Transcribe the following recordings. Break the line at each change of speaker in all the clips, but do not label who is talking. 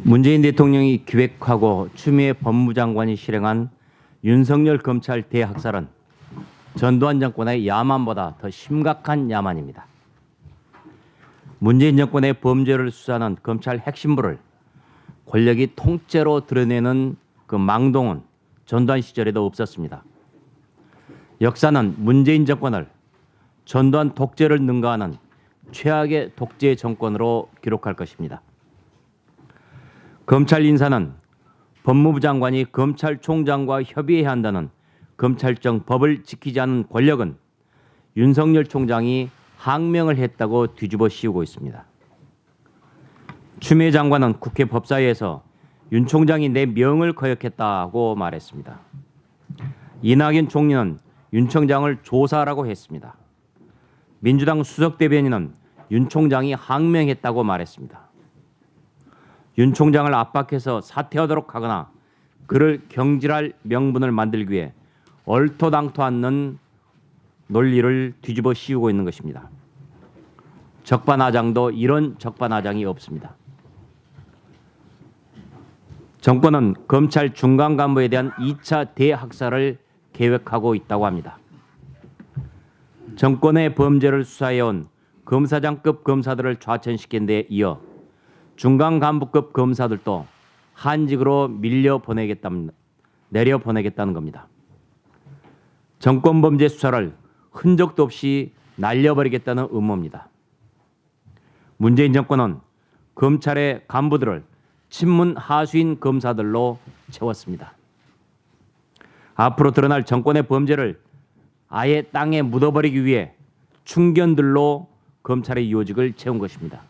문재인 대통령이 기획하고 추미애 법무장관이 실행한 윤석열 검찰 대학살은 전두환 정권의 야만보다 더 심각한 야만입니다. 문재인 정권의 범죄를 수사하는 검찰 핵심부를 권력이 통째로 드러내는 그 망동은 전두환 시절에도 없었습니다. 역사는 문재인 정권을 전두환 독재를 능가하는 최악의 독재 정권으로 기록할 것입니다. 검찰 인사는 법무부 장관이 검찰총장과 협의해야 한다는 검찰청 법을 지키지 않은 권력은 윤석열 총장이 항명을 했다고 뒤집어 씌우고 있습니다. 추미애 장관은 국회 법사위에서 윤 총장이 내 명을 거역했다고 말했습니다. 이낙연 총리는 윤 총장을 조사하라고 했습니다. 민주당 수석 대변인은 윤 총장이 항명했다고 말했습니다. 윤 총장을 압박해서 사퇴하도록 하거나 그를 경질할 명분을 만들기 위해 얼토당토 않는 논리를 뒤집어 씌우고 있는 것입니다. 적반하장도 이런 적반하장이 없습니다. 정권은 검찰 중간 간부에 대한 2차 대학살을 계획하고 있다고 합니다. 정권의 범죄를 수사해온 검사장급 검사들을 좌천시킨 데 이어 중간 간부급 검사들도 한직으로 내려보내겠다는 겁니다. 정권 범죄 수사를 흔적도 없이 날려버리겠다는 음모입니다. 문재인 정권은 검찰의 간부들을 친문 하수인 검사들로 채웠습니다. 앞으로 드러날 정권의 범죄를 아예 땅에 묻어버리기 위해 충견들로 검찰의 요직을 채운 것입니다.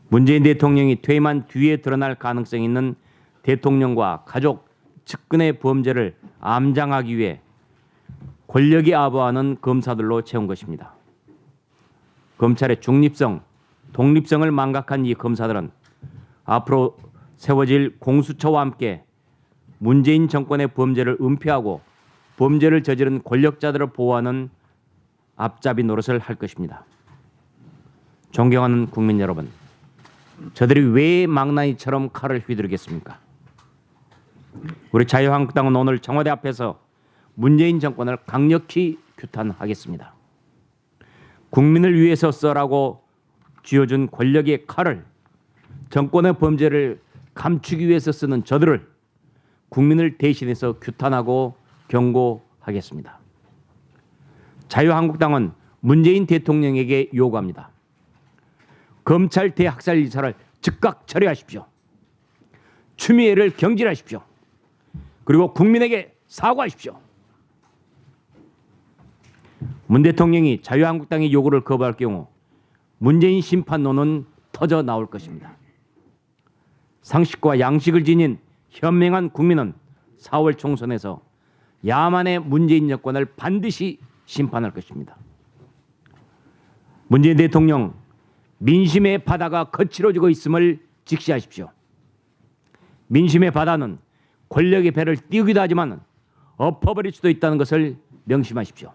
문재인 대통령이 퇴임한 뒤에 드러날 가능성이 있는 대통령과 가족, 측근의 범죄를 암장하기 위해 권력이 아부하는 검사들로 채운 것입니다. 검찰의 중립성, 독립성을 망각한 이 검사들은 앞으로 세워질 공수처와 함께 문재인 정권의 범죄를 은폐하고 범죄를 저지른 권력자들을 보호하는 앞잡이 노릇을 할 것입니다. 존경하는 국민 여러분, 저들이 왜 망나니처럼 칼을 휘두르겠습니까? 우리 자유한국당은 오늘 청와대 앞에서 문재인 정권을 강력히 규탄하겠습니다. 국민을 위해서 써라고 쥐어준 권력의 칼을 정권의 범죄를 감추기 위해서 쓰는 저들을 국민을 대신해서 규탄하고 경고하겠습니다. 자유한국당은 문재인 대통령에게 요구합니다. 검찰 대학살 이사를 즉각 처리하십시오. 추미애를 경질하십시오. 그리고 국민에게 사과하십시오. 문 대통령이 자유한국당의 요구를 거부할 경우 문재인 심판론은 터져 나올 것입니다. 상식과 양식을 지닌 현명한 국민은 4월 총선에서 야만의 문재인 정권을 반드시 심판할 것입니다. 문재인 대통령, 민심의 바다가 거칠어지고 있음을 직시하십시오. 민심의 바다는 권력의 배를 띄우기도 하지만 엎어버릴 수도 있다는 것을 명심하십시오.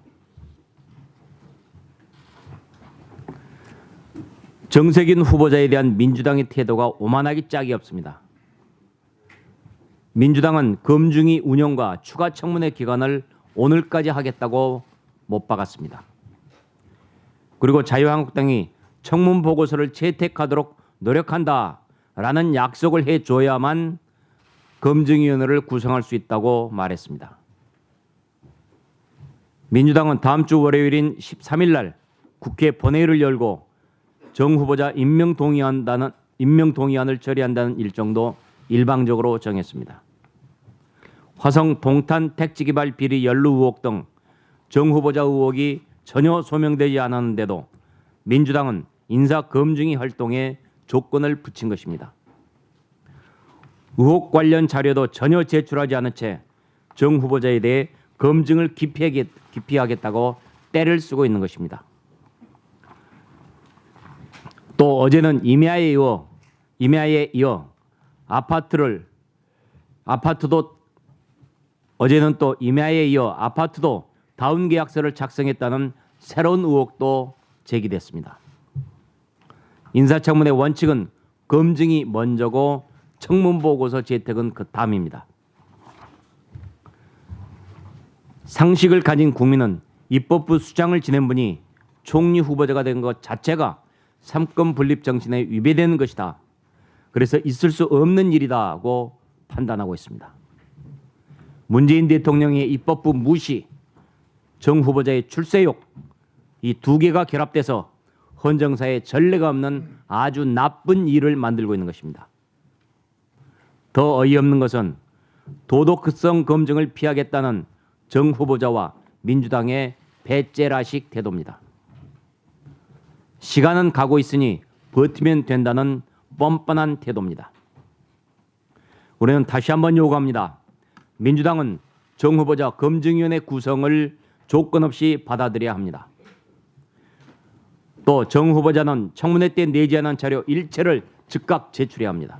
정세균 후보자에 대한 민주당의 태도가 오만하기 짝이 없습니다. 민주당은 검증위 운영과 추가 청문회 기간을 오늘까지 하겠다고 못 박았습니다. 그리고 자유한국당이 청문 보고서를 채택하도록 노력한다라는 약속을 해줘야만 검증위원회를 구성할 수 있다고 말했습니다. 민주당은 다음 주 월요일인 13일 날 국회 본회의를 열고 정 후보자 임명 동의안을 처리한다는 일정도 일방적으로 정했습니다. 화성 동탄 택지 개발 비리 연루 의혹 등 정 후보자 의혹이 전혀 소명되지 않았는데도 민주당은 인사 검증위 활동에 조건을 붙인 것입니다. 의혹 관련 자료도 전혀 제출하지 않은 채 정 후보자에 대해 검증을 기피하겠다고 때를 쓰고 있는 것입니다. 또 어제는 임야에 이어 아파트도 다운 계약서를 작성했다는 새로운 의혹도 제기됐습니다. 인사청문회 원칙은 검증이 먼저고 청문 보고서 채택은 그 다음입니다. 상식을 가진 국민은 입법부 수장을 지낸 분이 총리 후보자가 된 것 자체가 삼권 분립 정신에 위배되는 것이다. 그래서 있을 수 없는 일이다고 판단하고 있습니다. 문재인 대통령의 입법부 무시, 정 후보자의 출세욕, 이 두 개가 결합돼서 헌정사에 전례가 없는 아주 나쁜 일을 만들고 있는 것입니다. 더 어이없는 것은 도덕성 검증을 피하겠다는 정 후보자와 민주당의 배째라식 태도입니다. 시간은 가고 있으니 버티면 된다는 뻔뻔한 태도입니다. 우리는 다시 한번 요구합니다. 민주당은 정 후보자 검증위원회 구성을 조건 없이 받아들여야 합니다. 또 정 후보자는 청문회 때 내지 않은 자료 일체를 즉각 제출해야 합니다.